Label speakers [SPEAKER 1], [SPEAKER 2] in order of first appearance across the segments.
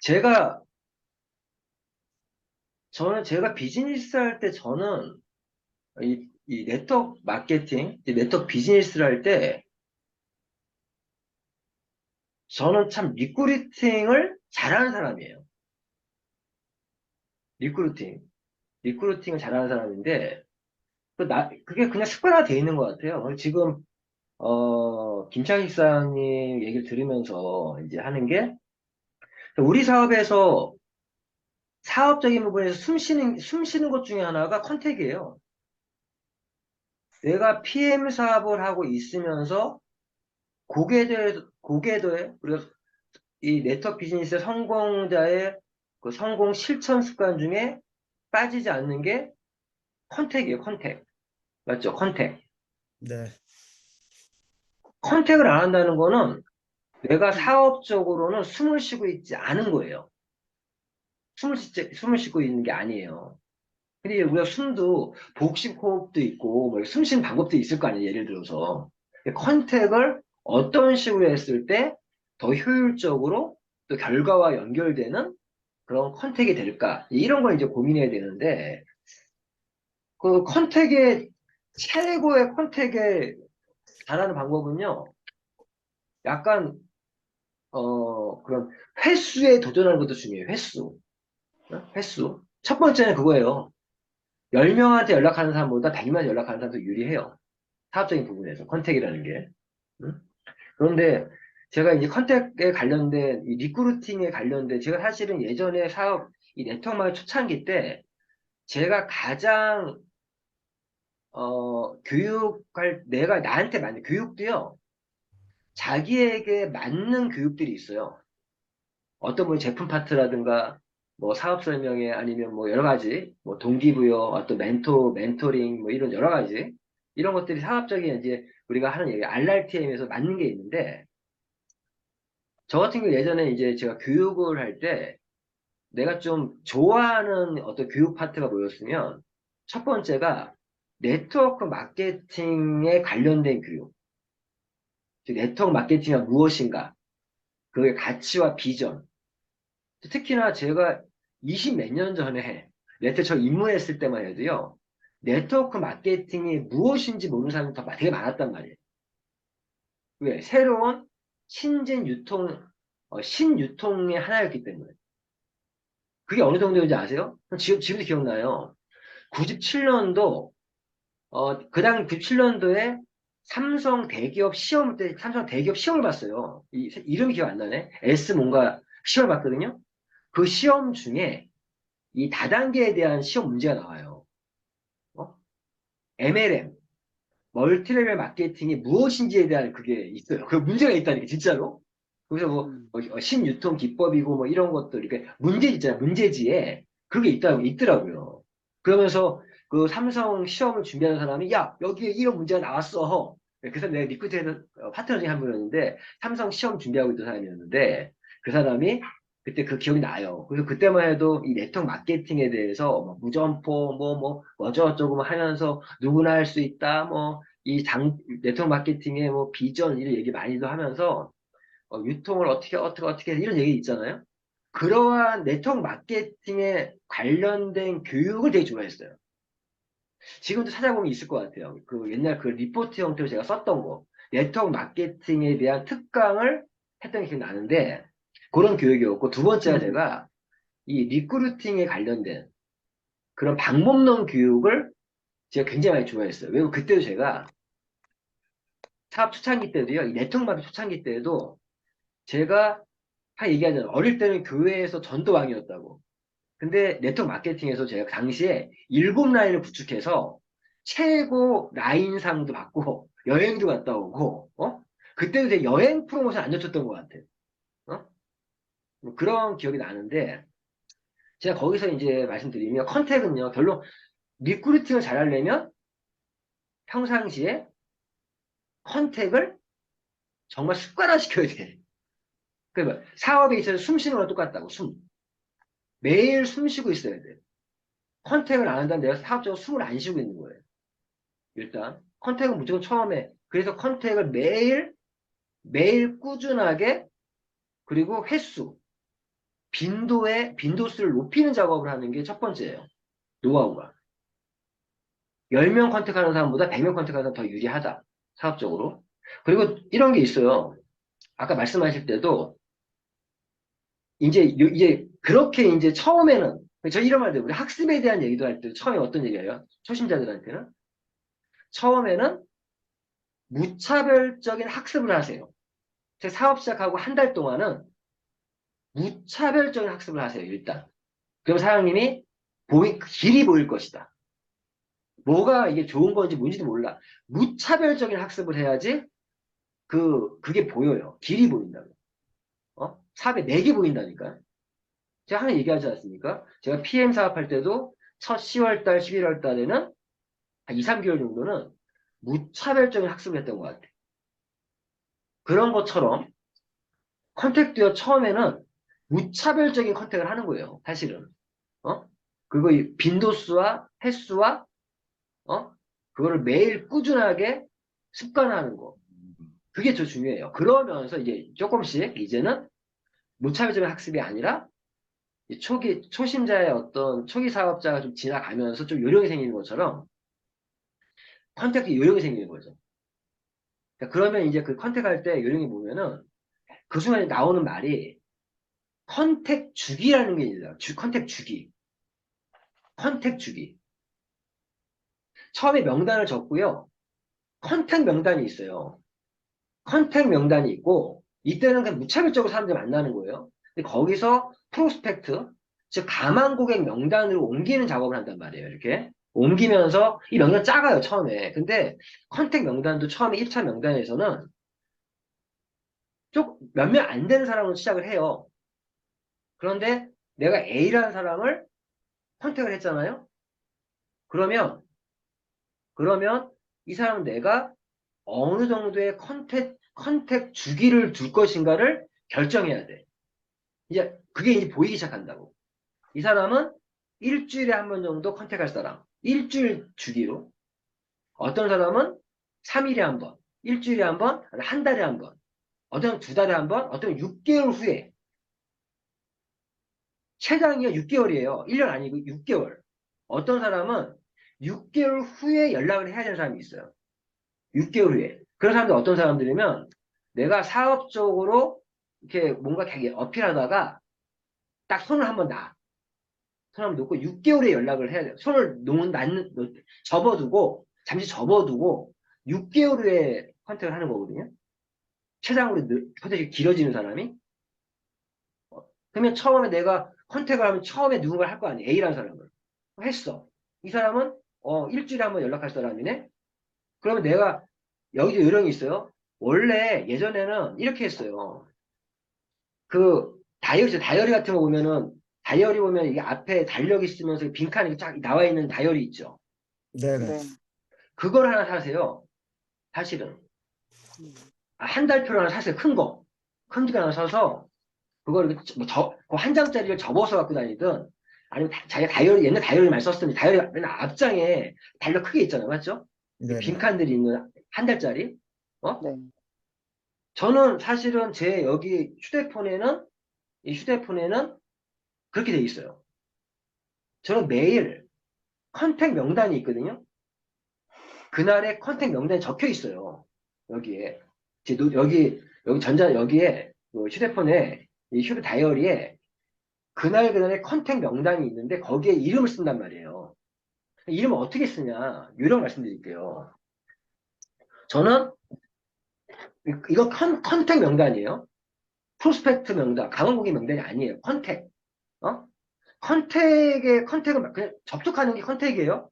[SPEAKER 1] 제가, 제가 비즈니스 할 때 이 네트워크 마케팅, 이 네트워크 비즈니스를 할 때, 저는 참 리크루팅을 잘하는 사람이에요. 리크루팅. 리크루팅을 잘하는 사람인데, 그게 그냥 습관화 돼 있는 것 같아요. 지금, 김창익 사장님 얘기를 들으면서 이제 하는 게, 우리 사업에서 사업적인 부분에서 숨 쉬는 것 중에 하나가 컨택이에요. 내가 PM 사업을 하고 있으면서 고객도에, 그리고 이 네트워크 비즈니스 성공자의 그 성공 실천 습관 중에 빠지지 않는 게 컨택이에요, 컨택. 맞죠? 컨택.
[SPEAKER 2] 네.
[SPEAKER 1] 컨택을 안 한다는 거는 내가 사업적으로는 숨을 쉬고 있지 않은 거예요. 숨을 쉬고 있는 게 아니에요. 근데 우리가 숨도 복식 호흡도 있고 숨 쉬는 방법도 있을 거 아니에요. 예를 들어서 컨택을 어떤 식으로 했을 때 더 효율적으로 또 결과와 연결되는 그런 컨택이 될까 이런 걸 이제 고민해야 되는데 그 컨택의 최고의 컨택에 잘하는 방법은요. 약간 그런 횟수에 도전하는 것도 중요해요. 횟수. 횟수. 첫 번째는 그거예요. 10명한테 연락하는 사람보다 100명한테 연락하는 사람도 유리해요. 사업적인 부분에서 컨택이라는 게. 음? 그런데 제가 이제 컨택에 관련된 이 리크루팅에 관련된 제가 사실은 예전에 사업 이 네트워크 초창기 때 제가 가장 교육할 내가 나한테 맞는 교육도요. 자기에게 맞는 교육들이 있어요. 어떤 분이 제품 파트라든가 뭐 사업 설명회 아니면 뭐 여러 가지 뭐 동기부여 어떤 멘토링 뭐 이런 여러 가지 이런 것들이 사업적인 이제 우리가 하는 얘기 RRTM에서 맞는 게 있는데 저 같은 경우 예전에 이제 제가 교육을 할 때 내가 좀 좋아하는 어떤 교육 파트가 뭐였으면 첫 번째가 네트워크 마케팅에 관련된 교육. 즉 네트워크 마케팅이 무엇인가? 그의 가치와 비전. 특히나 제가 20 몇 년 전에 네트워크 저 입문했을 때만 해도요. 네트워크 마케팅이 무엇인지 모르는 사람이 되게 많았단 말이에요. 왜? 새로운 신진 유통, 신유통의 하나였기 때문에. 그게 어느 정도인지 아세요? 지금도 기억나요. 97년도, 그 당 97년도에 삼성 대기업 시험을 봤어요. 이름이 기억 안 나네. S 뭔가 시험을 봤거든요. 그 시험 중에 이 다단계에 대한 시험 문제가 나와요. 어? MLM, 멀티레벨 마케팅이 무엇인지에 대한 그게 있어요. 그 문제가 있다니까, 진짜로. 그래서 신유통 기법이고 뭐 이런 것들, 이렇게 문제 있잖아요. 문제지에 그게 있더라고요. 그러면서 그 삼성 시험을 준비하는 사람이, 야, 여기에 이런 문제가 나왔어. 그래서 내가 리크루트에서 파트너 중에 한 분이었는데, 삼성 시험 준비하고 있던 사람이었는데, 그 사람이 그때 그 기억이 나요. 그래서 그때만 해도 이 네트워크 마케팅에 대해서 뭐 무점포, 어쩌고저쩌고 뭐 하면서 누구나 할 수 있다, 네트워크 마케팅의 뭐 비전 이런 얘기 많이도 하면서 유통을 어떻게 이런 얘기 있잖아요. 그러한 네트워크 마케팅에 관련된 교육을 되게 좋아했어요. 지금도 찾아보면 있을 것 같아요. 그 옛날 그 리포트 형태로 제가 썼던 거. 네트워크 마케팅에 대한 특강을 했던 게 기억나는데 그런 교육이었고 두 번째가 제가 이 리크루팅에 관련된 그런 방법론 교육을 제가 굉장히 많이 좋아했어요. 왜냐면 그때도 제가 사업 초창기 때도요, 이 네트워크 마케팅 초창기 때에도 제가 한 얘기하잖아요. 어릴 때는 교회에서 전도왕이었다고. 근데 네트워크 마케팅에서 제가 당시에 7라인을 구축해서 최고 라인상도 받고 여행도 갔다 오고, 그때도 제 여행 프로모션 안 놓쳤던 것 같아요. 어? 뭐 그런 기억이 나는데, 제가 거기서 이제 말씀드리면 컨택은요, 결론 리크루팅을 잘하려면 평상시에 컨택을 정말 습관화시켜야 돼. 그러니까 사업에 있어서 숨 쉬는 거랑 똑같다고, 숨. 매일 숨 쉬고 있어야 돼. 컨택을 안 한다면 내가 사업적으로 숨을 안 쉬고 있는 거예요. 일단. 컨택은 무조건 처음에. 그래서 컨택을 매일 꾸준하게, 그리고 횟수. 빈도수를 높이는 작업을 하는 게 첫 번째예요. 노하우가. 10명 컨택하는 사람보다 100명 컨택하는 사람 더 유리하다. 사업적으로. 그리고 이런 게 있어요. 아까 말씀하실 때도 이제 그렇게 이제 처음에는 저 이런 말도 우리 학습에 대한 얘기도 할 때 처음에 어떤 얘기예요? 초심자들한테는 처음에는 무차별적인 학습을 하세요. 제 사업 시작하고 한 달 동안은 무차별적인 학습을 하세요. 일단. 그럼 사장님이 길이 보일 것이다. 뭐가 이게 좋은 건지 뭔지도 몰라. 무차별적인 학습을 해야지 그게 보여요. 길이 보인다고. 사업에 내게 보인다니까. 제가 항상 얘기하지 않습니까? 제가 PM 사업할 때도 첫 10월 달, 11월 달에는 한 2, 3개월 정도는 무차별적인 학습을 했던 것 같아요. 그런 것처럼 컨택트요 처음에는 무차별적인 컨택을 하는 거예요. 사실은. 어? 그리고 이 빈도수와 횟수와 그거를 매일 꾸준하게 습관화하는 거. 그게 더 중요해요. 그러면서 이제 조금씩 이제는 무차별적인 학습이 아니라 초심자의 어떤 초기 사업자가 좀 지나가면서 좀 요령이 생기는 것처럼 컨택트 요령이 생기는 거죠. 그러니까 그러면 이제 그 컨택할 때 요령이 뭐냐면은 그 순간에 나오는 말이 컨택 주기라는 게 있어요. 컨택 주기. 컨택 주기. 처음에 명단을 적고요. 컨택 명단이 있어요. 컨택 명단이 있고 이때는 그냥 무차별적으로 사람들이 만나는 거예요. 근데 거기서 프로스펙트, 즉 가망 고객 명단으로 옮기는 작업을 한단 말이에요. 이렇게 옮기면서 이 명단 작아요 처음에. 근데 컨택 명단도 처음에 1차 명단에서는 좀 몇 명 안 되는 사람으로 시작을 해요. 그런데 내가 A라는 사람을 컨택을 했잖아요. 그러면 이 사람은 내가 어느 정도의 컨택 주기를 둘 것인가를 결정해야 돼. 이제 그게 이제 보이기 시작한다고. 이 사람은 일주일에 한 번 정도 컨택할 사람. 일주일 주기로. 어떤 사람은 3일에 한 번, 일주일에 한 번, 한 달에 한 번. 어떤 2달에 한 번, 어떤 6개월 후에. 최장이요 6개월이에요. 1년 아니고 6개월. 어떤 사람은 6개월 후에 연락을 해야 되는 사람이 있어요. 6개월 후에. 그런 사람들 어떤 사람들이면 내가 사업적으로 이렇게 뭔가 되게 어필하다가 딱 손을 한번 놔. 손을 한번 놓고 6개월에 연락을 해야 돼요. 잠시 접어두고 6개월 후에 컨택을 하는 거거든요. 최장으로 컨택이 길어지는 사람이. 그러면 처음에 내가 컨택을 하면 처음에 누군가를 할 거 아니에요. A라는 사람을. 했어. 이 사람은 일주일에 한번 연락할 사람이네. 그러면 내가 여기서 요령이 있어요. 원래 예전에는 이렇게 했어요. 그 다이어리 같은 거 보면은 다이어리 보면 이게 앞에 달력이 있으면서 빈칸이 쫙 나와 있는 다이어리 있죠.
[SPEAKER 2] 네네.
[SPEAKER 3] 네.
[SPEAKER 1] 그걸 하나 사세요. 사실은 한 달표를 하나 사세요. 큰 거. 큰 거 하나 사서 그걸 이렇게 한 장짜리를 접어서 갖고 다니든 아니면 자기가 다이어리 옛날 다이어리 많이 썼으니 다이어리 맨날 앞장에 달력 크게 있잖아요. 맞죠?
[SPEAKER 2] 네네.
[SPEAKER 1] 빈칸들이 있는 한 달짜리.
[SPEAKER 3] 네.
[SPEAKER 1] 저는 사실은 제 여기 이 휴대폰에는 그렇게 돼 있어요. 저는 매일 컨택 명단이 있거든요. 그날의 컨택 명단이 적혀 있어요. 여기에. 여기에 휴대폰에 이 휴대 다이어리에 그날의 컨택 명단이 있는데 거기에 이름을 쓴단 말이에요. 이름을 어떻게 쓰냐? 요령 말씀드릴게요. 저는 이거 컨택 명단이에요. 프로스펙트 명단, 강원국의 명단이 아니에요. 컨택. 어? 컨택은 그냥 접촉하는 게 컨택이에요.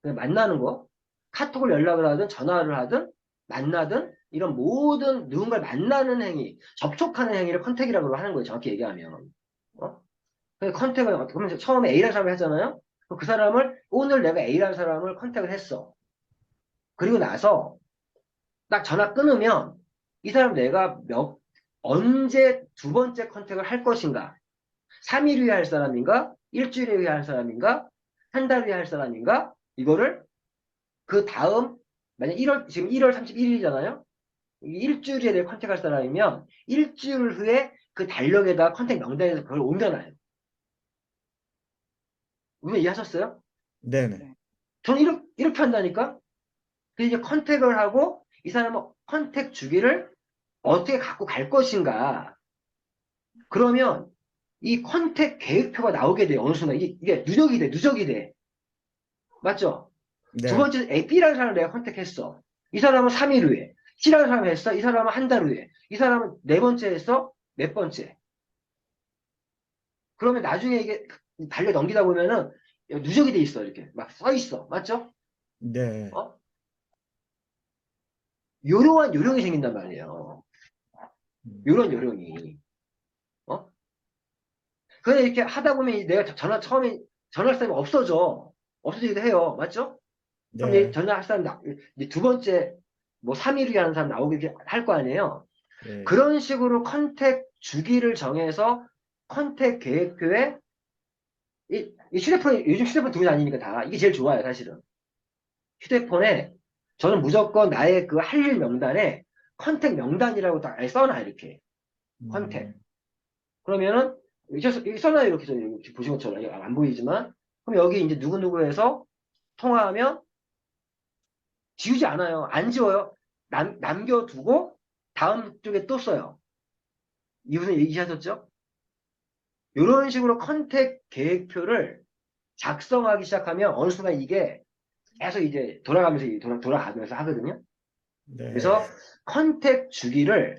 [SPEAKER 1] 그냥 만나는 거. 카톡을 연락을 하든 전화를 하든 만나든 이런 모든 누군가를 만나는 행위, 접촉하는 행위를 컨택이라고 하는 거예요. 정확히 얘기하면. 컨택을 어떻게 하면 처음에 A라는 사람을 했잖아요. 그 사람을 오늘 내가 A라는 사람을 컨택을 했어. 그리고 나서 딱 전화 끊으면 이 사람 내가 언제 두 번째 컨택을 할 것인가? 3일 후에 할 사람인가? 일주일 후에 할 사람인가? 한 달 후에 할 사람인가? 이거를 그 다음 만약 지금 1월 31일이잖아요. 일주일에 내가 컨택할 사람이면 일주일 후에 그 달력에다 컨택 명단에서 그걸 옮겨놔요. 우리 이해하셨어요?
[SPEAKER 2] 네네.
[SPEAKER 1] 저는 이렇게 한다니까? 그 이제 컨택을 하고 이 사람은 컨택 주기를 어떻게 갖고 갈 것인가. 그러면 이 컨택 계획표가 나오게 돼요. 어느 순간 이게 누적이 돼. 맞죠? 두
[SPEAKER 2] 네.
[SPEAKER 1] 번째 B라는 사람을 내가 컨택했어. 이 사람은 3일 후에. C라는 사람을 했어. 이 사람은 한 달 후에. 이 사람은 네 번째 했어. 몇 번째. 그러면 나중에 이게 달려 넘기다 보면은 누적이 돼 있어. 이렇게 막 써 있어. 맞죠?
[SPEAKER 2] 네.
[SPEAKER 1] 어? 요령한 요령이 생긴단 말이에요.
[SPEAKER 2] 음.
[SPEAKER 1] 요런 요령이. 어? 그래 이렇게 하다 보면 내가 처음에 전화할 사람이 없어지기도 해요. 맞죠? 그럼 이제
[SPEAKER 2] 네.
[SPEAKER 1] 전화할 사람 이제 두 번째 뭐 3일 후에 하는 사람 나오게 할 거 아니에요.
[SPEAKER 2] 네.
[SPEAKER 1] 그런 식으로 컨택 주기를 정해서 컨택 계획표에 이 휴대폰이 요즘 휴대폰 들고 다니니까 다 이게 제일 좋아요. 사실은 휴대폰에 저는 무조건 나의 그 할 일 명단에 컨택 명단이라고 딱 아예 써놔 이렇게 컨택.
[SPEAKER 2] 음.
[SPEAKER 1] 그러면은 여기 써놔요. 이렇게 보신 것처럼 이게 안 보이지만 그럼 여기 이제 누구누구 해서 통화하면 지우지 않아요. 안 지워요. 남겨두고 다음 쪽에 또 써요. 이분은 얘기하셨죠? 이런 식으로 컨택 계획표를 작성하기 시작하면 어느 순간 이게 계속 이제 돌아가면서 돌아가면서 하거든요.
[SPEAKER 2] 네.
[SPEAKER 1] 그래서 컨택 주기를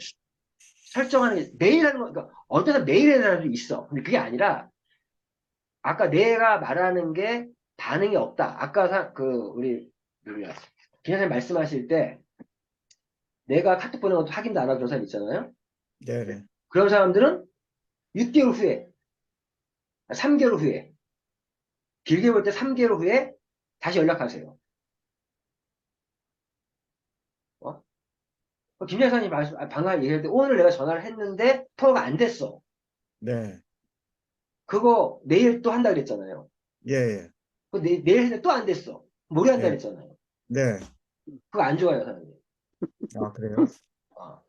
[SPEAKER 1] 설정하는 게 매일 하는 거, 그러니까 어떤 사람 매일 하는 사람도 있어. 근데 그게 아니라 아까 내가 말하는 게 반응이 없다. 아까 우리 누구야? 기자님 말씀하실 때 내가 카톡 보낸 것도 확인도 안 하고 그런 사람 있잖아요.
[SPEAKER 2] 네네.
[SPEAKER 1] 그런 사람들은 6개월 후에, 3개월 후에, 길게 볼 때 3개월 후에 다시 연락하세요. 어? 김 여사님 방금 얘기할 때 오늘 내가 전화를 했는데 통화가 안 됐어.
[SPEAKER 2] 네.
[SPEAKER 1] 그거 내일 또 한다 그랬잖아요.
[SPEAKER 2] 예, 예.
[SPEAKER 1] 내일 했는데 또 안 됐어. 모레 한다
[SPEAKER 2] 예.
[SPEAKER 1] 그랬잖아요.
[SPEAKER 2] 네.
[SPEAKER 1] 그거 안 좋아요, 사장님.
[SPEAKER 2] 아, 그래요?
[SPEAKER 1] 어.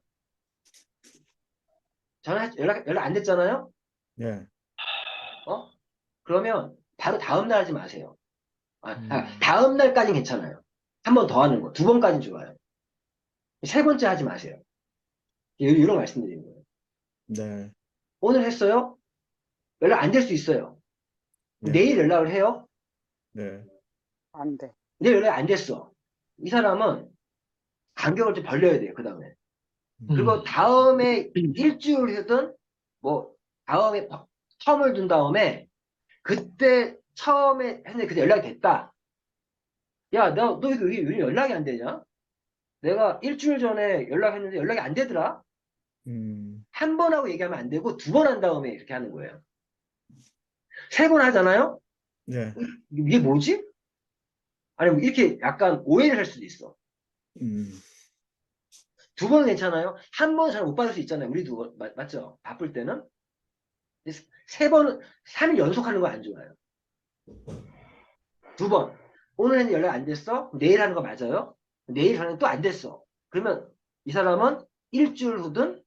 [SPEAKER 1] 연락 안 됐잖아요?
[SPEAKER 2] 네.
[SPEAKER 1] 어? 그러면 바로 다음 날 하지 마세요.
[SPEAKER 2] 음.
[SPEAKER 1] 다음 날까지는 괜찮아요. 한 번 더 하는 거. 두 번까지는 좋아요. 세 번째 하지 마세요. 이런 말씀드리는 거예요.
[SPEAKER 2] 네.
[SPEAKER 1] 오늘 했어요? 연락 안 될 수 있어요.
[SPEAKER 2] 네.
[SPEAKER 1] 내일 연락을 해요?
[SPEAKER 2] 네.
[SPEAKER 3] 안 돼.
[SPEAKER 1] 내일 연락 안 됐어. 이 사람은 간격을 좀 벌려야 돼요, 그 다음에. 그리고
[SPEAKER 2] 음.
[SPEAKER 1] 다음에 일주일이든, 뭐, 다음에 텀을 둔 다음에, 그때 처음에 했는데 그때 연락이 됐다. 야, 너 왜 연락이 안 되냐? 내가 일주일 전에 연락했는데 연락이 안 되더라?
[SPEAKER 2] 음.
[SPEAKER 1] 한 번 하고 얘기하면 안 되고 두 번 한 다음에 이렇게 하는 거예요. 세 번 하잖아요?
[SPEAKER 2] 네.
[SPEAKER 1] 이게 뭐지? 아니, 이렇게 약간 오해를 할 수도 있어.
[SPEAKER 2] 음.
[SPEAKER 1] 두 번은 괜찮아요? 한 번은 잘 못 받을 수 있잖아요. 우리도, 맞죠? 바쁠 때는? 세 번은, 3일 연속하는 거 안 좋아요. 두 번. 오늘은 연락 안 됐어? 내일 하는 거 맞아요? 내일 하는 또 안 됐어. 그러면 이 사람은 일주일 후든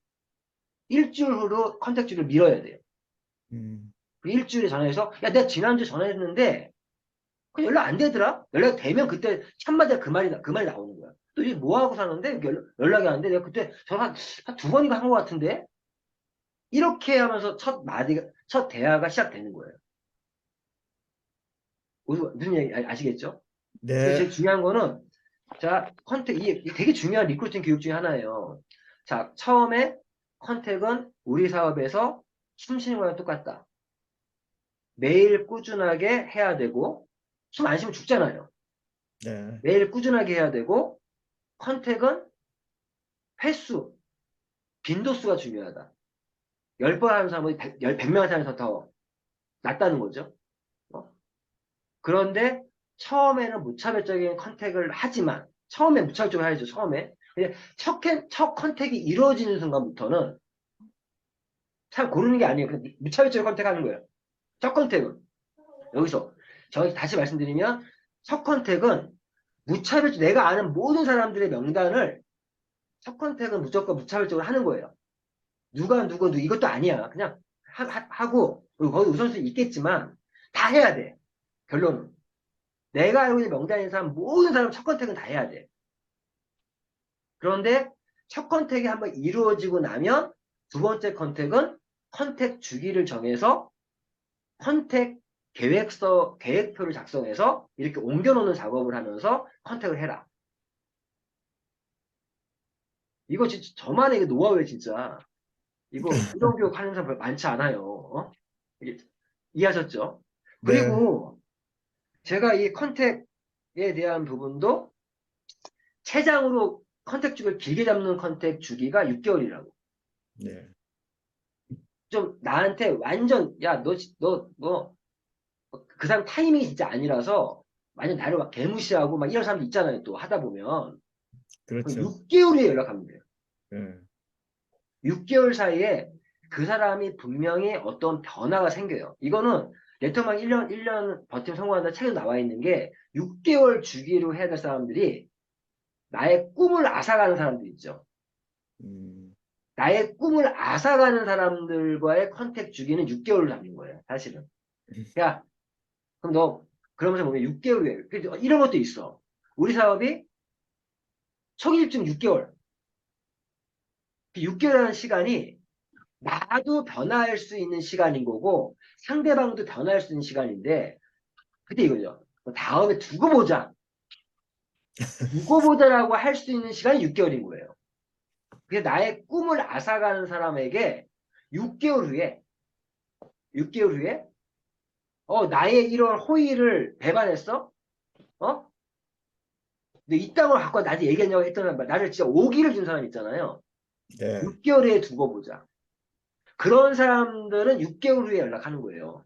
[SPEAKER 1] 일주일 후로 컨택트를 밀어야 돼요.
[SPEAKER 2] 음.
[SPEAKER 1] 그 일주일에 전화해서, 야, 내가 지난주에 전화했는데, 그 연락 안 되더라? 연락 되면 그때 첫마디가 그 말이 나오는 거야. 또 이게 뭐 하고 사는데? 연락이 안 돼. 내가 그때 전화 한 두 번인가 한 것 같은데? 이렇게 하면서 첫 대화가 시작되는 거예요. 무슨 얘기 아시겠죠? 그래서
[SPEAKER 2] 네.
[SPEAKER 1] 제일 중요한 거는, 자, 이게 되게 중요한 리크루팅 교육 중에 하나예요. 자, 처음에 컨택은 우리 사업에서 숨 쉬는 거랑 똑같다. 매일 꾸준하게 해야 되고, 숨 안 쉬면 죽잖아요.
[SPEAKER 2] 네.
[SPEAKER 1] 매일 꾸준하게 해야 되고, 컨택은 횟수, 빈도수가 중요하다. 10번 하는 사람은 100명 하는 사람에서 더 낫다는 거죠. 어? 그런데 처음에는 무차별적인 컨택을 하지만, 처음에 무차별적으로 해야죠, 처음에. 근데 첫 컨택이 이루어지는 순간부터는 참 고르는 게 아니에요. 그냥 무차별적으로 컨택하는 거예요. 첫 컨택은. 여기서, 저 다시 말씀드리면, 첫 컨택은 내가 아는 모든 사람들의 명단을 첫 컨택은 무조건 무차별적으로 하는 거예요. 누가 누구 이것도 아니야. 그냥 하고 거기 우선순위 있겠지만 다 해야 돼. 결론은. 내가 알고 있는 명단인 사람 모든 사람 첫 컨택은 다 해야 돼. 그런데 첫 컨택이 한번 이루어지고 나면 두 번째 컨택은 컨택 주기를 정해서 컨택 계획표를 작성해서 이렇게 옮겨놓는 작업을 하면서 컨택을 해라. 이거 진짜 저만의 노하우예요, 진짜. 이런 교육 하는 사람 별로 많지 않아요. 이해하셨죠?
[SPEAKER 2] 네.
[SPEAKER 1] 그리고 제가 이 컨택에 대한 부분도 최장으로 컨택 주기를 길게 잡는 컨택 주기가 6개월이라고.
[SPEAKER 2] 네.
[SPEAKER 1] 좀 나한테 완전, 야, 그 사람 타이밍이 진짜 아니라서 완전 나를 막 개무시하고 막 이런 사람도 있잖아요. 또 하다 보면. 그
[SPEAKER 2] 그렇죠.
[SPEAKER 1] 6개월 후에 연락하면 돼요.
[SPEAKER 2] 네.
[SPEAKER 1] 6개월 사이에 그 사람이 분명히 어떤 변화가 생겨요. 이거는 레터만 1년 버티면 성공한다 책에 나와 있는 게 6개월 주기로 해야 될 사람들이 나의 꿈을 앗아가는 사람들 있죠.
[SPEAKER 2] 음,
[SPEAKER 1] 나의 꿈을 앗아가는 사람들과의 컨택 주기는 6개월로 잡는 거예요. 사실은. 야, 그럼 너 그러면서 보면 6개월 후에 이런 것도 있어. 우리 사업이 초기 집중 6개월. 6개월이라는 시간이 나도 변화할 수 있는 시간인 거고 상대방도 변화할 수 있는 시간인데 그때 이거죠. 다음에 두고 보자. 두고 보자라고 할 수 있는 시간이 6개월인 거예요. 그래서 나의 꿈을 앗아가는 사람에게 6개월 후에 6개월 후에 나의 이런 호의를 배반했어? 어? 근데 이딴 걸 갖고 나한테 얘기했냐고 했던 사람 나를 진짜 오기를 준 사람 있잖아요.
[SPEAKER 2] 네.
[SPEAKER 1] 6개월 후에 두고 보자. 그런 사람들은 6개월 후에 연락하는 거예요.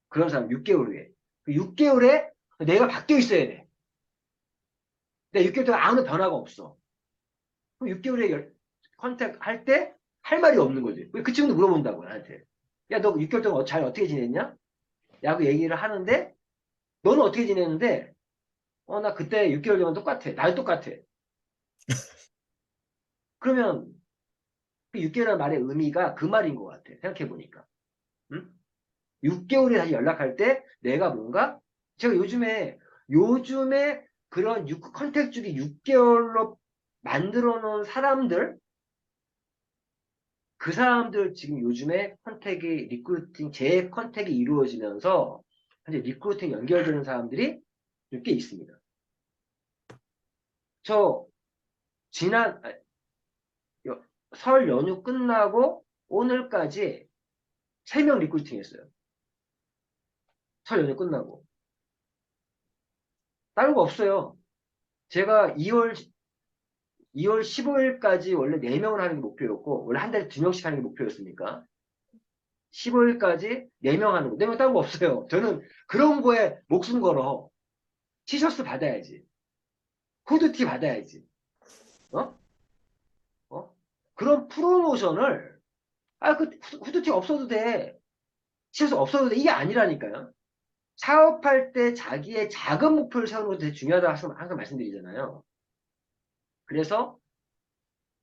[SPEAKER 1] 그런 사람 6개월 후에. 6개월에 내가 바뀌어 있어야 돼. 근데 6개월 동안 아무 변화가 없어. 그럼 6개월에 컨택 할 때 할 말이 없는 거지. 그 친구도 물어본다고 나한테. 야, 너 6개월 동안 잘 어떻게 지냈냐? 야구 얘기를 하는데 너는 어떻게 지냈는데 나 그때 6개월 동안 똑같아. 나도 똑같아. 그러면 그 6개월이라는 말의 의미가 그 말인 것 같아. 생각해보니까. 응? 6개월에 다시 연락할 때 내가 뭔가 제가 요즘에 그런 컨택 주기 6개월로 만들어 놓은 사람들 그 사람들 지금 요즘에 제 컨택이 이루어지면서 현재 리크루팅 연결되는 사람들이 좀 꽤 있습니다. 저 지난 설 연휴 끝나고 오늘까지 3명 리크루팅 했어요. 설 연휴 끝나고. 다른 거 없어요. 제가 2월 15일까지 원래 4명을 하는 게 목표였고, 원래 한 달에 2명씩 하는 게 목표였으니까, 15일까지 4명 하는 거. 4명 다른 거 없어요. 저는 그런 거에 목숨 걸어. 티셔츠 받아야지. 후드티 받아야지. 어? 어? 그런 프로모션을, 후드티 없어도 돼. 티셔츠 없어도 돼. 이게 아니라니까요. 사업할 때 자기의 작은 목표를 세우는 것도 되게 중요하다고 항상 말씀드리잖아요. 그래서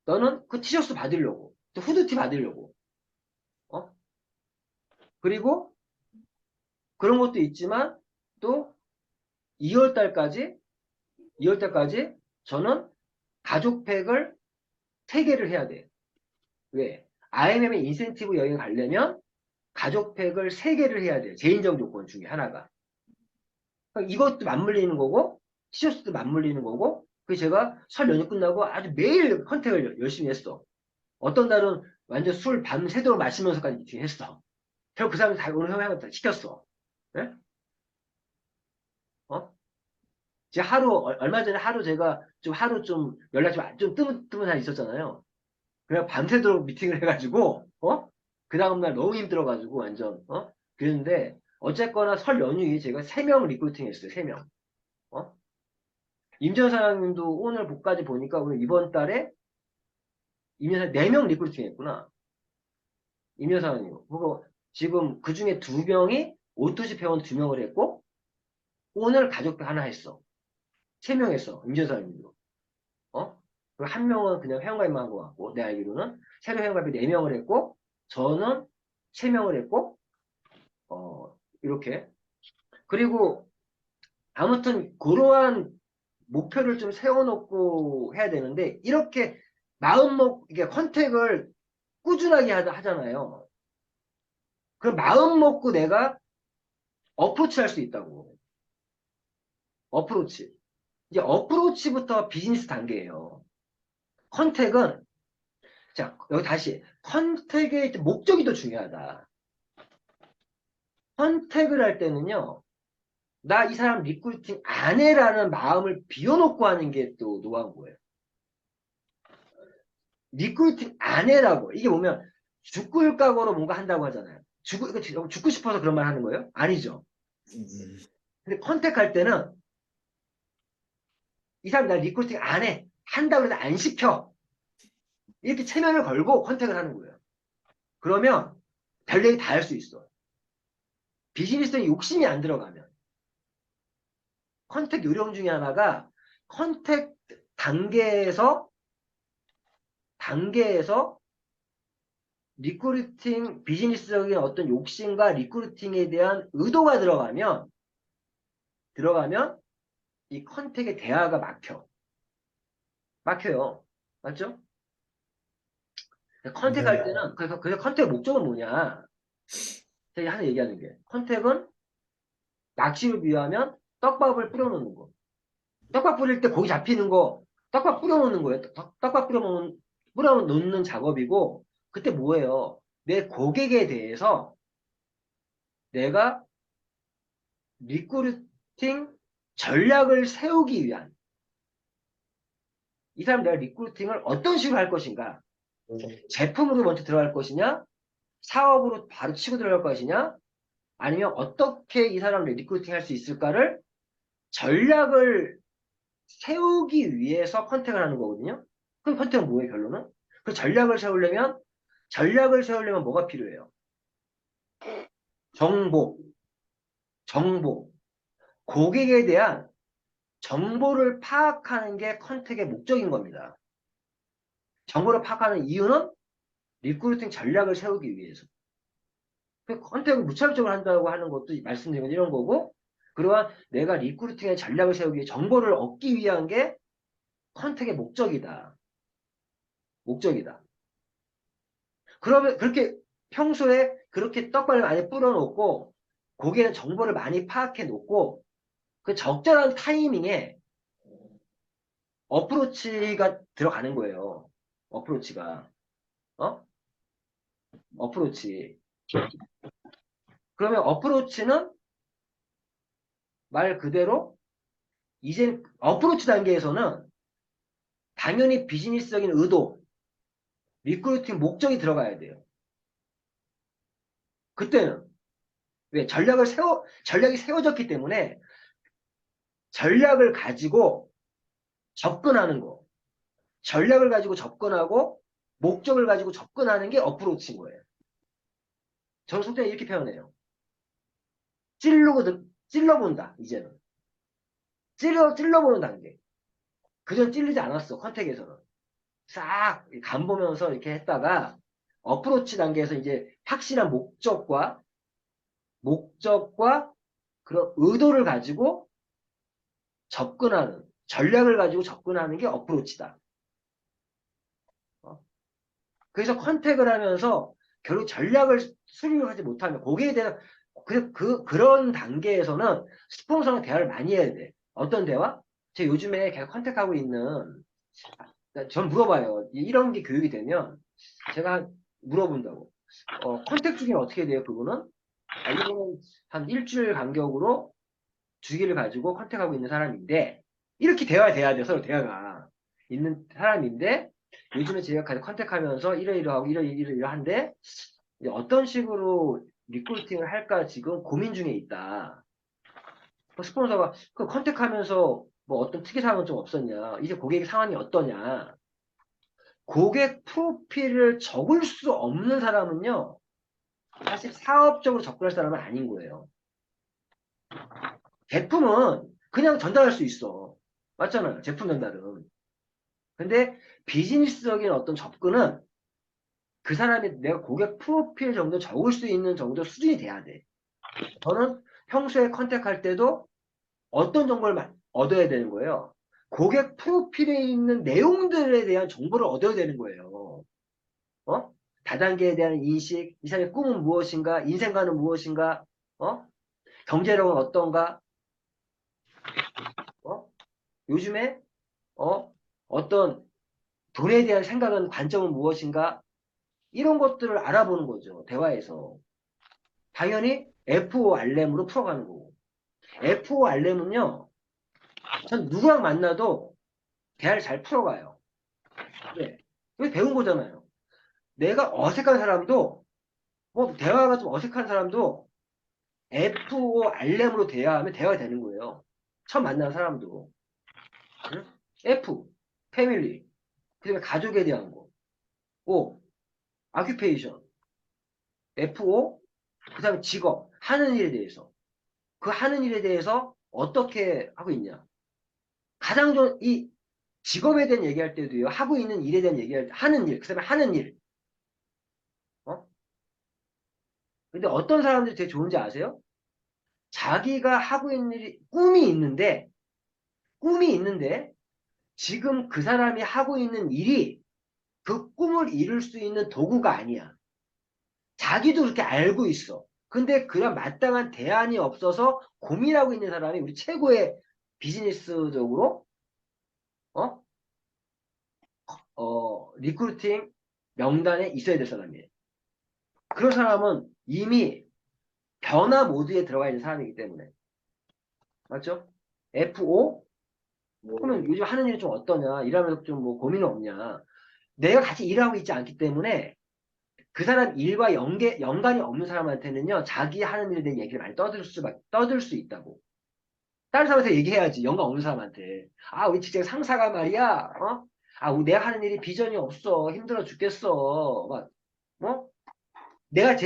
[SPEAKER 1] 너는 그 티셔츠 받으려고, 또 후드티 받으려고, 어? 그리고 그런 것도 있지만 또 2월 달까지, 2월 달까지 저는 가족팩을 3개를 해야 돼. 왜? IMM의 인센티브 여행 가려면 가족팩을 3개를 해야 돼요. 제인정 조건 중에 하나가. 그러니까 이것도 맞물리는 거고, 티셔츠도 맞물리는 거고, 그래서 제가 설 연휴 끝나고 아주 매일 컨택을 열심히 했어. 어떤 달은 완전 술 밤새도록 마시면서까지 했어. 결국 그 사람들 다 오늘 형한테 시켰어. 예? 어? 제가 얼마 전에 제가 하루 좀 연락이 좀 뜨문뜨문한 있었잖아요. 그냥 밤새도록 미팅을 해가지고, 그 다음날 너무 힘들어가지고, 완전, 그랬는데, 어쨌거나 설 연휴에 제가 3명 리크루팅 했어요, 3명. 어? 임전 사장님도 오늘 복까지 보니까 오늘 이번 달에 임전 사장 4명 리크루팅 했구나. 임전 사장님. 그거 지금 그 중에 2명이 오토시 회원 2명을 했고, 오늘 가족도 하나 했어. 3명 했어, 임전 사장님도. 어? 그리고 한 명은 그냥 회원가입만 한 것 같고, 내 알기로는. 새로 회원가입이 4명을 했고, 저는 3명을 했고, 이렇게. 그리고 아무튼 그러한 목표를 좀 세워놓고 해야 되는데, 이렇게 이게 컨택을 꾸준하게 하잖아요. 그럼 마음 먹고 내가 어프로치 할 수 있다고. 어프로치. 이제 어프로치부터 비즈니스 단계예요. 컨택은, 자, 여기 다시, 컨택의 목적이 더 중요하다. 컨택을 할 때는요, 나 이 사람 리크루팅 안 해라는 마음을 비워놓고 하는 게 또 노하우인 거예요. 리크루팅 안 해라고. 이게 보면, 죽을 각오로 뭔가 한다고 하잖아요. 죽고 싶어서 그런 말 하는 거예요? 아니죠.
[SPEAKER 2] 음,
[SPEAKER 1] 근데 컨택할 때는, 이 사람 나 리크루팅 안 해. 한다고 해서 안 시켜. 이렇게 체면을 걸고 컨택을 하는 거예요. 그러면 별 얘기 다 할 수 있어. 비즈니스에 욕심이 안 들어가면. 컨택 요령 중에 하나가 컨택 단계에서 리크루팅, 비즈니스적인 어떤 욕심과 리크루팅에 대한 의도가 들어가면 이 컨택의 대화가 막혀요. 맞죠? 컨택할
[SPEAKER 2] 네.
[SPEAKER 1] 때는, 그래서 컨택의 목적은 뭐냐? 제가 하나 얘기하는 게. 컨택은 낚시를 위하면 떡밥을 뿌려놓는 거. 떡밥 뿌릴 때 고기 잡히는 거, 떡밥 뿌려놓는 거예요. 떡밥 뿌려놓는 작업이고, 그때 뭐예요? 내 고객에 대해서 내가 리크루팅 전략을 세우기 위한, 이 사람 내가 리크루팅을 어떤 식으로 할 것인가? 제품으로 먼저 들어갈 것이냐? 사업으로 바로 치고 들어갈 것이냐? 아니면 어떻게 이 사람을 리크루팅 할 수 있을까를 전략을 세우기 위해서 컨택을 하는 거거든요. 그럼 컨택은 뭐예요, 결론은? 그 전략을 세우려면 뭐가 필요해요? 정보, 정보. 고객에 대한 정보를 파악하는 게 컨택의 목적인 겁니다. 정보를 파악하는 이유는 리크루팅 전략을 세우기 위해서. 그 컨택을 무차별적으로 한다고 하는 것도 말씀드린 건 이런 거고, 그러한 내가 리크루팅의 전략을 세우기 위해 정보를 얻기 위한 게 컨택의 목적이다. 목적이다. 그러면 그렇게 평소에 그렇게 떡밥을 많이 뿌려놓고 고객의 정보를 많이 파악해 놓고 그 적절한 타이밍에 어프로치가 들어가는 거예요. 어프로치가. 어? 어프로치. 그러면 어프로치는 말 그대로 이제 어프로치 단계에서는 당연히 비즈니스적인 의도, 리크루팅 목적이 들어가야 돼요. 그때는 왜 전략이 세워졌기 때문에 전략을 가지고 접근하는 거. 전략을 가지고 접근하고 목적을 가지고 접근하는 게 어프로치인 거예요. 저는 속전에 이렇게 표현해요. 찔러본다, 이제는. 찔러보는 단계. 그전 찔리지 않았어, 컨택에서는. 싹 간 보면서 이렇게 했다가 어프로치 단계에서 이제 확실한 목적과 그런 의도를 가지고 전략을 가지고 접근하는 게 어프로치다. 어? 그래서 컨택을 하면서 결국 전략을 수립하지 못하면 고객에 대한 그런 단계에서는 스폰서랑 대화를 많이 해야 돼. 어떤 대화? 제가 요즘에 계속 컨택하고 있는 전 물어봐요. 이런 게 교육이 되면 제가 물어본다고. 컨택 중에 어떻게 돼요, 그분은? 이분은 한 일주일 간격으로 주기를 가지고 컨택하고 있는 사람인데, 이렇게 대화가 돼야 돼요, 서로 대화가. 있는 사람인데, 요즘에 제가 가서 컨택하면서 이러이러하고 이러이러한데, 이제 어떤 식으로 리크루팅을 할까 지금 고민 중에 있다. 그 스폰서가 그 컨택하면서 뭐 어떤 특이사항은 좀 없었냐. 이제 고객 상황이 어떠냐. 고객 프로필을 적을 수 없는 사람은요, 사실 사업적으로 접근할 사람은 아닌 거예요. 제품은 그냥 전달할 수 있어. 맞잖아요. 제품 전달은. 근데 비즈니스적인 어떤 접근은 그 사람이 내가 고객 프로필 정도 적을 수 있는 정도 수준이 돼야 돼. 저는 평소에 컨택할 때도 어떤 정보를 얻어야 되는 거예요. 고객 프로필에 있는 내용들에 대한 정보를 얻어야 되는 거예요. 어? 다단계에 대한 인식, 이 사람의 꿈은 무엇인가, 인생관은 무엇인가, 어? 경제력은 어떤가, 어? 요즘에, 어? 어떤 돈에 대한 생각은, 관점은 무엇인가, 이런 것들을 알아보는 거죠. 대화에서. 당연히 FORM으로 풀어가는 거고. FORM은요, 전 누구랑 만나도 대화를 잘 풀어가요. 왜? 이거 배운 거잖아요. 내가 어색한 사람도, 뭐, 대화가 좀 어색한 사람도 FORM으로 대화하면 대화가 되는 거예요. 처음 만난 사람도. 응? F, 패밀리. 그 다음에 가족에 대한 거. O, occupation. FO, 그 다음에 직업. 하는 일에 대해서. 그 하는 일에 대해서 어떻게 하고 있냐. 가장 좋은, 이 직업에 대한 얘기할 때도요. 하고 있는 일에 대한 얘기할 때, 하는 일. 그 다음에 하는 일. 어? 근데 어떤 사람들이 되게 좋은지 아세요? 자기가 하고 있는 일이, 꿈이 있는데, 지금 그 사람이 하고 있는 일이 그 꿈을 이룰 수 있는 도구가 아니야. 자기도 그렇게 알고 있어. 근데 그런 마땅한 대안이 없어서 고민하고 있는 사람이 우리 최고의 비즈니스적으로, 어? 리크루팅 명단에 있어야 될 사람이에요. 그런 사람은 이미 변화 모드에 들어가 있는 사람이기 때문에. 맞죠? FO? 그러면 요즘 하는 일이 좀 어떠냐? 일하면서 좀 뭐 고민은 없냐? 내가 같이 일하고 있지 않기 때문에 그 사람 일과 연관이 없는 사람한테는요, 자기 하는 일에 대한 얘기를 많이 떠들 수 있다고. 다른 사람한테 얘기해야지, 연관 없는 사람한테. 아, 우리 직장 상사가 말이야, 어? 아, 내가 하는 일이 비전이 없어. 힘들어 죽겠어. 막, 뭐? 내가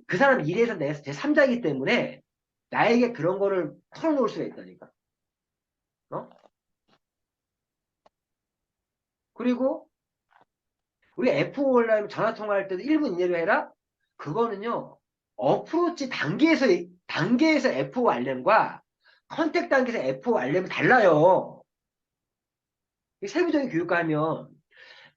[SPEAKER 1] 그 사람 일에서 내가 제3자이기 때문에 나에게 그런 거를 털어놓을 수가 있다니까. 어? 그리고 우리 F5 전화 통화할 때도 1분 이내로 해라? 그거는요, 어프로치 단계에서 F5 알렘과 컨택 단계에서 F5 알렘은 달라요. 세부적인 교육과 하면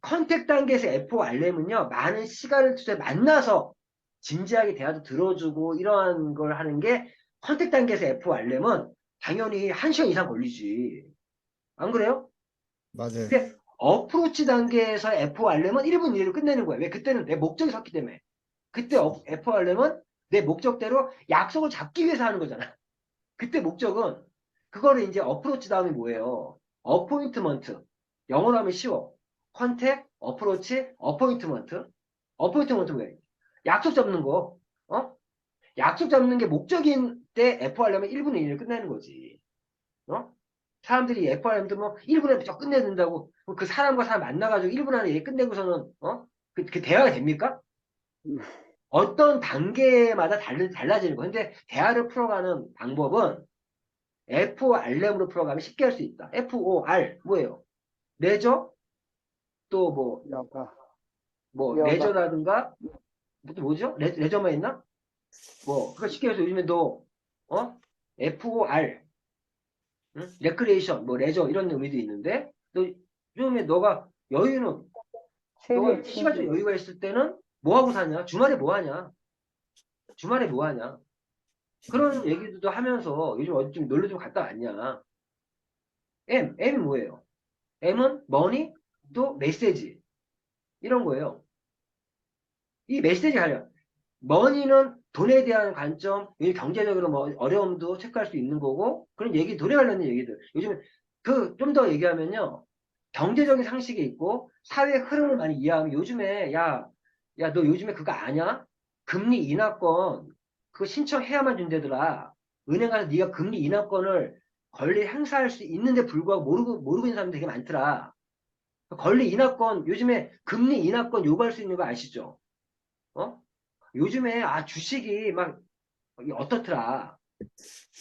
[SPEAKER 1] 컨택 단계에서 F5 알렘은요, 많은 시간을 투자해 만나서 진지하게 대화도 들어주고 이러한 걸 하는 게 컨택 단계에서 F5 알렘은 당연히 1시간 이상 걸리지. 안 그래요?
[SPEAKER 2] 맞아요.
[SPEAKER 1] 근데 어프로치 단계에서 F5 알렘은 1분 이내로 끝내는 거예요. 왜? 그때는 내 목적이 섰기 때문에. 그때 F 하려면 내 목적대로 약속을 잡기 위해서 하는 거잖아. 그때 목적은 그거를 이제 어프로치 다음에 뭐예요? 어포인트먼트. 영어로 하면 쉬워. 컨택, 어프로치, 어포인트먼트. 어포인트먼트 왜? 약속 잡는 거. 어? 약속 잡는 게 목적인 때 F 하려면 1분에 1을 끝내는 거지. 어? 사람들이 F 하려면 뭐 1분에 무조건 끝내야 된다고. 그 사람과 사람 만나가지고 1분 안에 얘 끝내고서는 그 대화가 됩니까? 어떤 단계마다 달라지는 거예요. 근데 대화를 풀어가는 방법은 FORM으로 풀어가면 쉽게 할 수 있다. FOR 뭐예요? 레저 또
[SPEAKER 3] 여가, 여가,
[SPEAKER 1] 레저라든가 또 뭐죠? 레저만 있나? 뭐 그거 쉽게 해서 요즘에 너 FOR 레크레이션 뭐 레저 이런 의미도 있는데 너 요즘에 너가 시간적
[SPEAKER 3] 취미,
[SPEAKER 1] 여유가 있을 때는 뭐 하고 사냐? 주말에 뭐 하냐? 주말에 뭐 하냐? 그런 얘기도 하면서 요즘 어디 좀 놀러 좀 갔다 왔냐? M이 뭐예요? M은 머니 또 메시지 이런 거예요. 이 메시지 하려 머니는 돈에 대한 관점, 경제적으로 뭐 어려움도 체크할 수 있는 거고 그런 얘기 돈에 관련된 얘기들. 요즘 그 좀 더 얘기하면요. 경제적인 상식이 있고 사회 흐름을 많이 이해하면 요즘에 야 너 요즘에 그거 아냐? 금리 인하권 그거 신청해야만 준대더라. 은행 가서 네가 금리 인하권을 권리 행사할 수 있는데 불구하고 모르고 있는 사람들 되게 많더라. 권리 인하권 요즘에 금리 인하권 요구할 수 있는 거 아시죠? 어? 요즘에 주식이 막 어떻더라.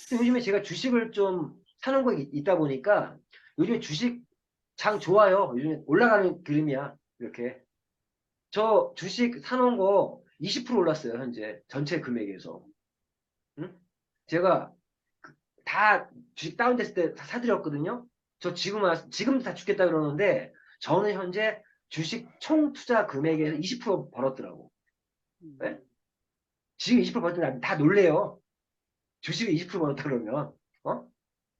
[SPEAKER 1] 근데 요즘에 제가 주식을 좀 사는 거 있다 보니까 요즘에 주식 장 좋아요. 요즘 올라가는 그림이야. 이렇게. 저 주식 사놓은 거 20% 올랐어요. 현재. 전체 금액에서. 응? 제가 다 주식 다운됐을 때 다 사드렸거든요. 저 지금 다 죽겠다 그러는데, 저는 현재 주식 총 투자 금액에서 20% 벌었더라고. 네? 지금 20% 벌었더니 다 놀래요. 주식을 20% 벌었다 그러면. 어?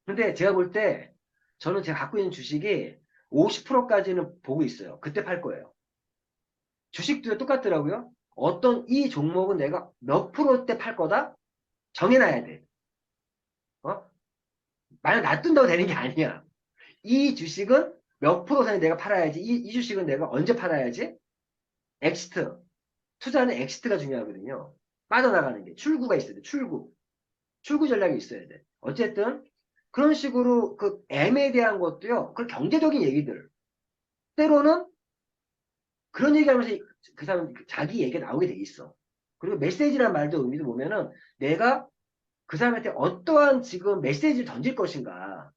[SPEAKER 1] 근데 제가 볼 때, 저는 제가 갖고 있는 주식이 50%까지는 보고 있어요. 그때 팔 거예요. 주식도 똑같더라고요. 어떤 이 종목은 내가 몇 프로때 팔 거다? 정해놔야 돼. 어? 만약 놔둔다고 되는 게 아니야. 이 주식은 몇 프로 선에 내가 팔아야지. 이 주식은 내가 언제 팔아야지? 엑시트. 투자는 엑시트가 중요하거든요. 빠져나가는 게. 출구가 있어야 돼. 출구. 출구 전략이 있어야 돼. 어쨌든 그런 식으로 그 M에 대한 것도요. 그 경제적인 얘기들. 때로는 그런 얘기하면서 그 사람 자기 얘기가 나오게 돼 있어. 그리고 메시지란 말도 의미도 보면은 내가 그 사람한테 어떠한 지금 메시지를 던질 것인가.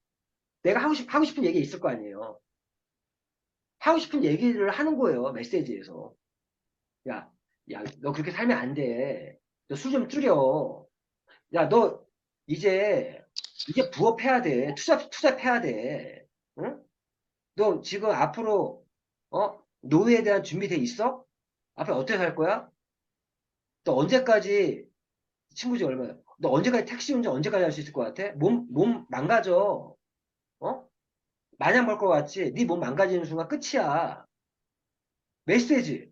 [SPEAKER 1] 내가 하고 싶은 얘기 있을 거 아니에요. 하고 싶은 얘기를 하는 거예요. 메시지에서. 야, 야, 너 그렇게 살면 안 돼. 너 술 좀 줄여. 야, 너 이제 부업해야 돼. 투잡해야 돼. 응? 너 지금 앞으로 노후에 대한 준비돼 있어? 앞에 어떻게 살 거야? 너 언제까지 친구 중 얼마야? 너 언제까지 택시 운전 언제까지 할 수 있을 것 같아? 몸 망가져. 어? 마냥 벌 것 같지? 네 몸 망가지는 순간 끝이야. 메시지.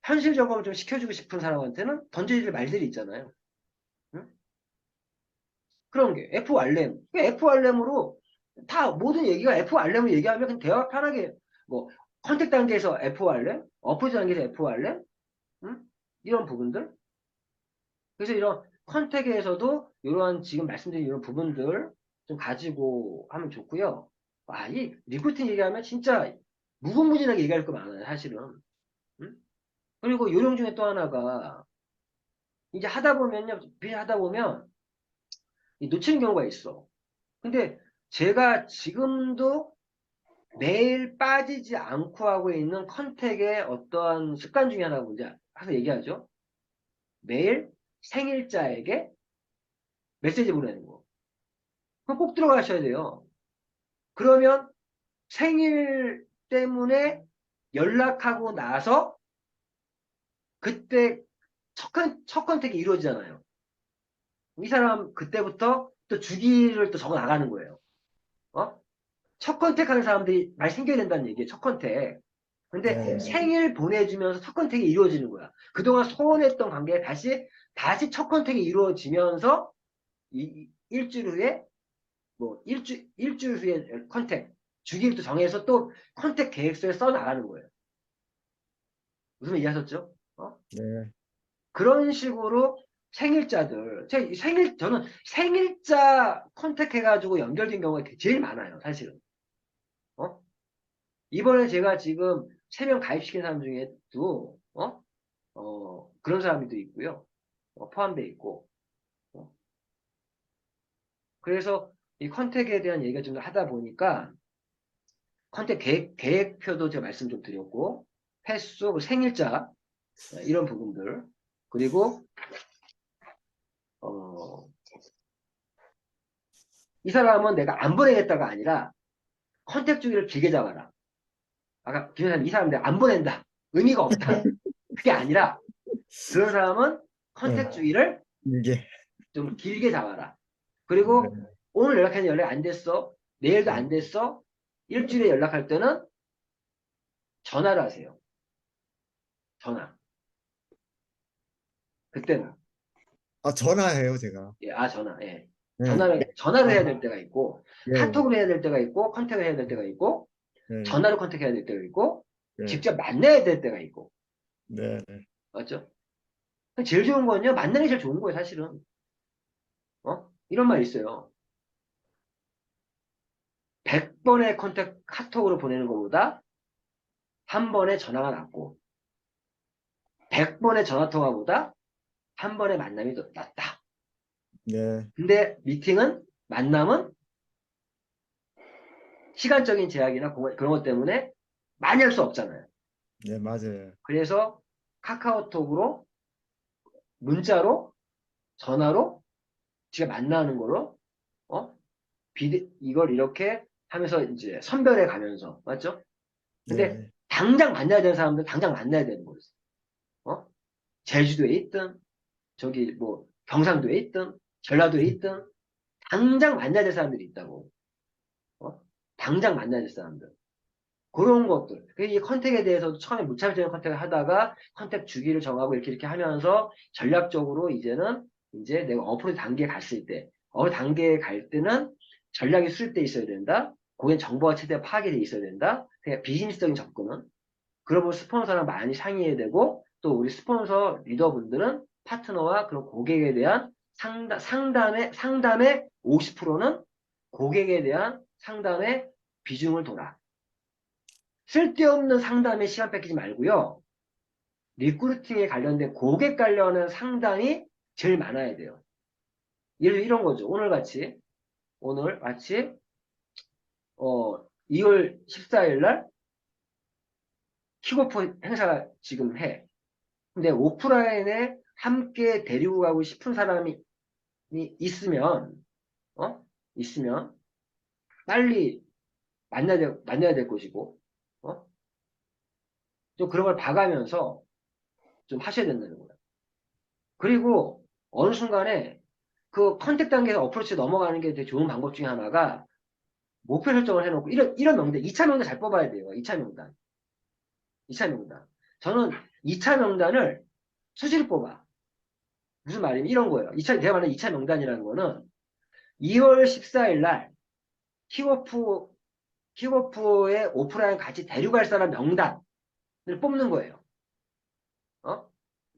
[SPEAKER 1] 현실 적응을 좀 시켜주고 싶은 사람한테는 던져질 말들이 있잖아요. 응? 그런 게 FR램. FR램으로 다 모든 얘기가 FR램을 얘기하면 그냥 대화 편하게 뭐 컨택 단계에서 FR램, 어프로치 단계에서 FR램, 응? 이런 부분들. 그래서 이런 컨택에서도 이러한 지금 말씀드린 이런 부분들 좀 가지고 하면 좋고요. 이 리크루팅 얘기하면 진짜 무궁무진하게 얘기할 거 많아요, 사실은. 응? 그리고 요령 중에 또 하나가 이제 하다 보면요, 하다 보면 놓치는 경우가 있어. 근데 제가 지금도 매일 빠지지 않고 하고 있는 컨택의 어떠한 습관 중에 하나가 뭔지 항상 얘기하죠. 매일 생일자에게 메시지 보내는 거. 그거 꼭 들어가셔야 돼요. 그러면 생일 때문에 연락하고 나서 그때 첫 컨택이 이루어지잖아요. 이 사람 그때부터 또 주기를 또 적어 나가는 거예요. 어? 첫 컨택하는 사람들이 많이 생겨야 된다는 얘기예요. 첫 컨택. 근데
[SPEAKER 2] 네.
[SPEAKER 1] 생일 보내주면서 첫 컨택이 이루어지는 거야. 그동안 소원했던 관계가 다시 첫 컨택이 이루어지면서 일주일 후에 일주일 후에 컨택 주기를 또 정해서 또 컨택 계획서에 써 나가는 거예요. 무슨 이해하셨죠?
[SPEAKER 2] 네.
[SPEAKER 1] 그런 식으로 생일자들 저는 생일자 컨택해가지고 연결된 경우가 제일 많아요. 사실은. 어? 이번에 제가 지금 3명 가입시킨 사람 중에도 그런 사람들도 있고요. 포함되어 있고. 어. 그래서 이 컨택에 대한 얘기가 좀 하다 보니까 컨택 계획표도 제가 말씀 좀 드렸고 횟수, 생일자 이런 부분들 그리고 어, 이 사람은 내가 안 보내겠다가 아니라 컨택 주기를 길게 잡아라. 아까 김현사님 이 사람 내가 안 보낸다. 의미가 없다. 그게 아니라 그런 사람은 컨택
[SPEAKER 2] 어,
[SPEAKER 1] 주기를
[SPEAKER 2] 이게,
[SPEAKER 1] 좀 길게 잡아라.
[SPEAKER 2] 네.
[SPEAKER 1] 그리고 오늘 연락했는데 연락이 안 됐어. 내일도
[SPEAKER 2] 네.
[SPEAKER 1] 안 됐어. 일주일에 연락할 때는 전화를 하세요. 전화. 그때는.
[SPEAKER 2] 전화해요, 제가.
[SPEAKER 1] 예, 전화. 예.
[SPEAKER 2] 네.
[SPEAKER 1] 전화를
[SPEAKER 2] 아,
[SPEAKER 1] 해야 될 때가 있고,
[SPEAKER 2] 예, 예.
[SPEAKER 1] 카톡을 해야 될 때가 있고, 컨택을 해야 될 때가 있고,
[SPEAKER 2] 네.
[SPEAKER 1] 전화로 컨택해야 될 때가 있고,
[SPEAKER 2] 네.
[SPEAKER 1] 직접 만나야 될 때가 있고.
[SPEAKER 2] 네. 네.
[SPEAKER 1] 맞죠? 제일 좋은 건요, 만나는 게 제일 좋은 거예요, 사실은. 이런 말 있어요. 100번의 컨택 카톡으로 보내는 것보다 한 번의 전화가 낫고, 100번의 전화 통화보다 한 번의 만남이 더 낫다.
[SPEAKER 2] 네.
[SPEAKER 1] 근데 만남은 시간적인 제약이나 그런 것 때문에 많이 할 수 없잖아요.
[SPEAKER 2] 네, 맞아요.
[SPEAKER 1] 그래서 카카오톡으로, 문자로, 전화로 제가 만나는 거로, 어? 이걸 이렇게 하면서 이제 선별해 가면서, 맞죠? 근데
[SPEAKER 2] 네,
[SPEAKER 1] 당장 만나야 되는 사람들 당장 만나야 되는 거예요. 어? 제주도에 있든, 저기 뭐 경상도에 있든, 전라도에 있든, 당장 만나야 될 사람들이 있다고. 어? 당장 만나야 될 사람들. 그런 것들. 이 컨택에 대해서도 처음에 무차별적인 컨택을 하다가 컨택 주기를 정하고 이렇게 하면서 전략적으로 이제는 이제 내가 어플 단계에 갔을 때, 어플 단계에 갈 때는 전략이 수립되어 있어야 된다. 고객 정보가 최대한 파악이 돼 있어야 된다. 그냥 비즈니스적인 접근은. 그러고 스폰서랑 많이 상의해야 되고 또 우리 스폰서 리더분들은 파트너와 그런 고객에 대한 상담의 50%는 고객에 대한 상담의 비중을 둬라. 쓸데없는 상담에 시간 뺏기지 말고요. 리크루팅에 관련된 고객 관련한 상담이 제일 많아야 돼요. 예를 들어 이런 거죠. 오늘 마치 2월 14일 날 킥오프 행사가 지금 해. 근데 오프라인에 함께 데리고 가고 싶은 사람이 있으면 어? 있으면 빨리 만나야 될 것이고 어? 좀 그런 걸 봐가면서 좀 하셔야 된다는 거예요. 그리고 어느 순간에 그 컨택 단계에서 어프로치 넘어가는 게 되게 좋은 방법 중에 하나가 목표 설정을 해놓고 이런 명단 2차 명단 잘 뽑아야 돼요. 2차 명단. 2차 명단. 저는 2차 명단을 수시로 뽑아. 무슨 말이냐면 이런 거예요. 내가 말하는 2차 명단이라는 거는 2월 14일 날 킥오프 킥오프에 오프라인 같이 데려갈 사람 명단을 뽑는 거예요. 어?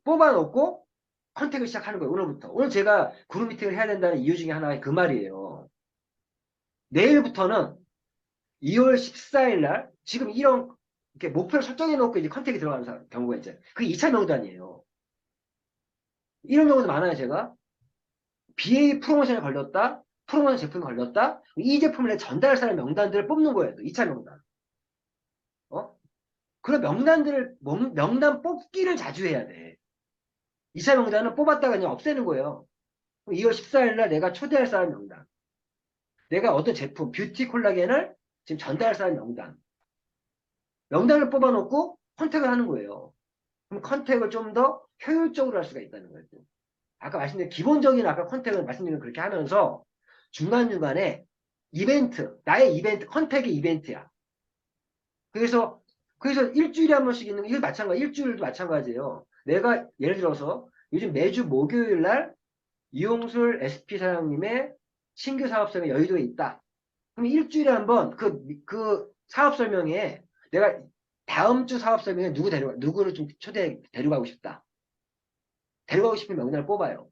[SPEAKER 1] 뽑아놓고 컨택을 시작하는 거예요. 오늘부터. 오늘 제가 그룹 미팅을 해야 된다는 이유 중에 하나가 그 말이에요. 내일부터는 2월 14일 날 지금 이런 이렇게 목표를 설정해 놓고 이제 컨택이 들어가는 경우가 이제 그게 2차 명단이에요. 이런 경우도 많아요, 제가. BA 프로모션에 걸렸다. 프로모션 제품에 걸렸다. 이 제품을 전달할 사람 명단들을 뽑는 거예요. 2차 명단. 어? 그런 명단 뽑기를 자주 해야 돼. 2차 명단은 뽑았다가 그냥 없애는 거예요. 2월 14일 날 내가 초대할 사람 명단. 내가 어떤 제품, 뷰티 콜라겐을 지금 전달할 사람 명단. 명단을 뽑아놓고 컨택을 하는 거예요. 그럼 컨택을 좀 더 효율적으로 할 수가 있다는 거예요. 아까 말씀드린 기본적인 아까 컨택을 말씀드린 그렇게 하면서 중간중간에 나의 이벤트, 컨택이 이벤트야. 그래서 일주일에 한 번씩 있는 이거 마찬가지, 일주일도 마찬가지예요. 내가 예를 들어서 요즘 매주 목요일 날 이용술 SP 사장님의 신규 사업 설명 여의도에 있다. 그럼 일주일에 한 번 그 사업 설명에 내가 다음 주 사업 설명에 누구를 좀 데려가고 싶다. 데려가고 싶은 명단을 뽑아요.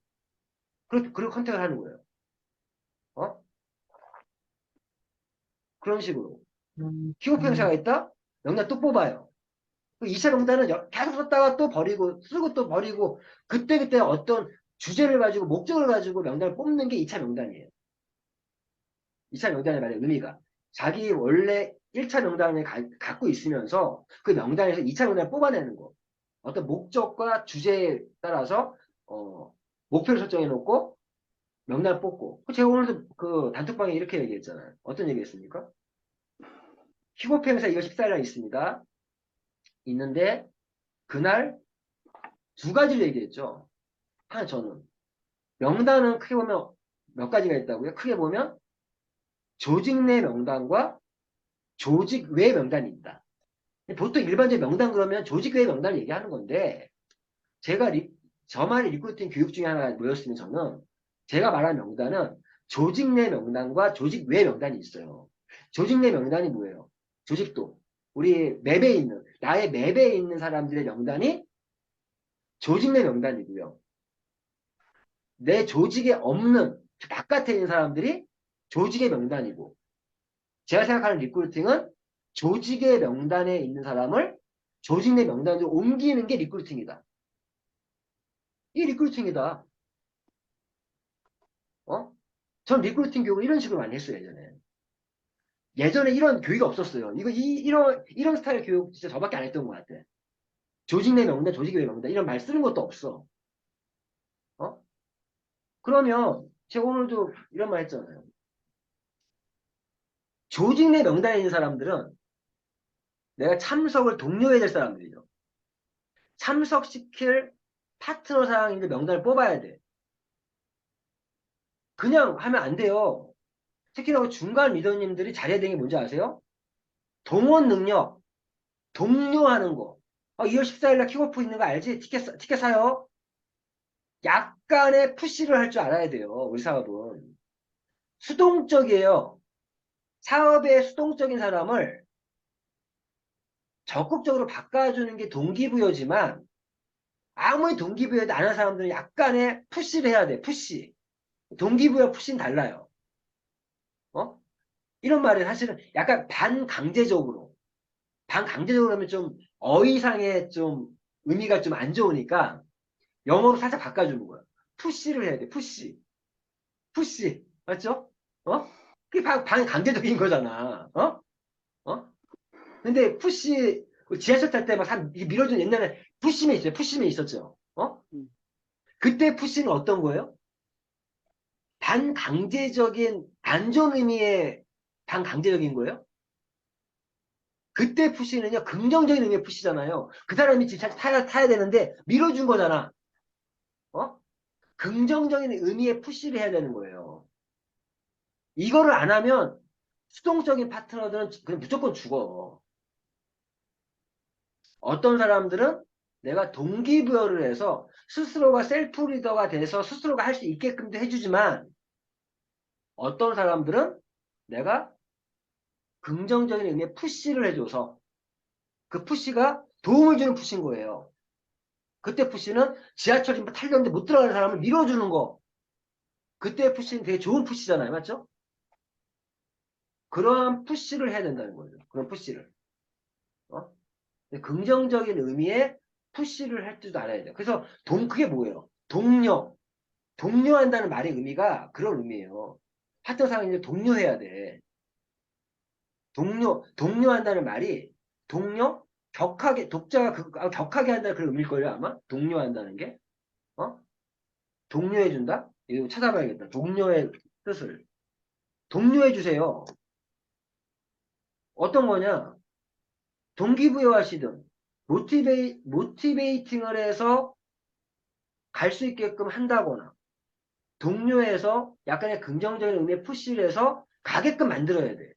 [SPEAKER 1] 그리고 컨택을 하는 거예요. 어? 그런 식으로. 킥오프 행사가 있다? 명단 또 뽑아요. 2차 명단은 계속 썼다가 또 버리고, 쓰고 또 버리고, 그때그때 어떤 주제를 가지고, 목적을 가지고 명단을 뽑는 게 2차 명단이에요. 2차 명단의 말의 의미가. 자기 원래 1차 명단을 갖고 있으면서 그 명단에서 2차 명단을 뽑아내는 거. 어떤 목적과 주제에 따라서, 목표를 설정해 놓고 명단을 뽑고. 제가 오늘도 그 단톡방에 이렇게 얘기했잖아요. 어떤 얘기 했습니까? 킥오프 행사 2월 14일 날 있습니다. 있는데, 그날 두 가지를 얘기했죠. 하나 저는. 명단은 크게 보면 몇 가지가 있다고요? 크게 보면 조직 내 명단과 조직 외 명단이 있다. 보통 일반적인 명단 그러면 조직 외 명단을 얘기하는 건데 제가 저만의 리크루팅 교육 중에 하나가 뭐였으면 저는 제가 말한 명단은 조직 내 명단과 조직 외 명단이 있어요. 조직 내 명단이 뭐예요? 조직도 우리 나의 맵에 있는 사람들의 명단이 조직 내 명단이고요. 내 조직에 없는 바깥에 있는 사람들이 조직의 명단이고 제가 생각하는 리크루팅은 조직의 명단에 있는 사람을 조직 내 명단으로 옮기는 게 리크루팅이다. 이게 리크루팅이다. 전 리크루팅 교육을 이런 식으로 많이 했어요, 예전에. 예전에 이런 교육이 없었어요. 이런 스타일 교육 진짜 저밖에 안 했던 것 같아. 조직 내 명단, 조직 외 명단, 이런 말 쓰는 것도 없어. 어? 그러면, 제가 오늘도 이런 말 했잖아요. 조직 내 명단에 있는 사람들은 내가 참석을 독려해야 될 사람들이죠. 참석시킬 파트너 상황인데 명단을 뽑아야 돼. 그냥 하면 안 돼요. 특히나 그 중간 리더님들이 잘해야 되는 게 뭔지 아세요? 동원 능력, 독려하는 거. 2월 14일 날 킥오프 있는 거 알지? 티켓 사요. 약간의 푸시를 할 줄 알아야 돼요. 우리 사업은. 수동적이에요. 사업에 수동적인 사람을 적극적으로 바꿔주는 게 동기부여지만 아무리 동기부여도 안 하는 사람들은 약간의 푸시를 해야 돼. 푸시. 동기부여 푸시는 달라요. 어? 이런 말은 사실은 약간 반강제적으로 하면 좀 어휘상의 좀 의미가 좀 안 좋으니까 영어로 살짝 바꿔주는 거야. 푸시를 해야 돼. 푸시. 푸시. 맞죠? 어? 그게 반강제적인 거잖아. 어? 어? 근데 푸시, 그 지하철 탈 때 막 밀어주는 옛날에 푸시맨 있어요. 푸시맨 있었죠. 어?
[SPEAKER 3] 음.
[SPEAKER 1] 그때 푸시는 어떤 거예요? 반강제적인 안 좋은 의미의 반강제적인 거예요? 그때 푸시는요, 긍정적인 의미의 푸시잖아요. 그 사람이 지하철 타야 되는데 밀어준 거잖아. 어? 긍정적인 의미의 푸시를 해야 되는 거예요. 이거를 안 하면 수동적인 파트너들은 그냥 무조건 죽어. 어떤 사람들은 내가 동기부여를 해서 스스로가 셀프 리더가 돼서 스스로가 할 수 있게끔도 해주지만 어떤 사람들은 내가 긍정적인 의미의 푸시를 해줘서 그 푸시가 도움을 주는 푸시인 거예요. 그때 푸시는 지하철이 타려는데 못 들어가는 사람을 밀어주는 거. 그때 푸시는 되게 좋은 푸시잖아요. 맞죠? 그러한 푸시를 해야 된다는 거죠. 그런 푸시를. 어? 긍정적인 의미의 푸시를 할 줄도 알아야 돼요. 그래서 그게 뭐예요? 독려한다는 말의 의미가 그런 의미예요. 파트너 상황인데 독려해야 돼. 독려한다는 말이 독자가 격하게 한다는 그런 의미일걸요, 아마? 독려한다는 게? 어? 독려해준다? 이거 찾아봐야겠다. 독려의 뜻을. 독려해주세요. 어떤 거냐? 동기부여하시든, 모티베이팅을 해서 갈 수 있게끔 한다거나, 동료에서 약간의 긍정적인 의미의 푸시를 해서 가게끔 만들어야 돼.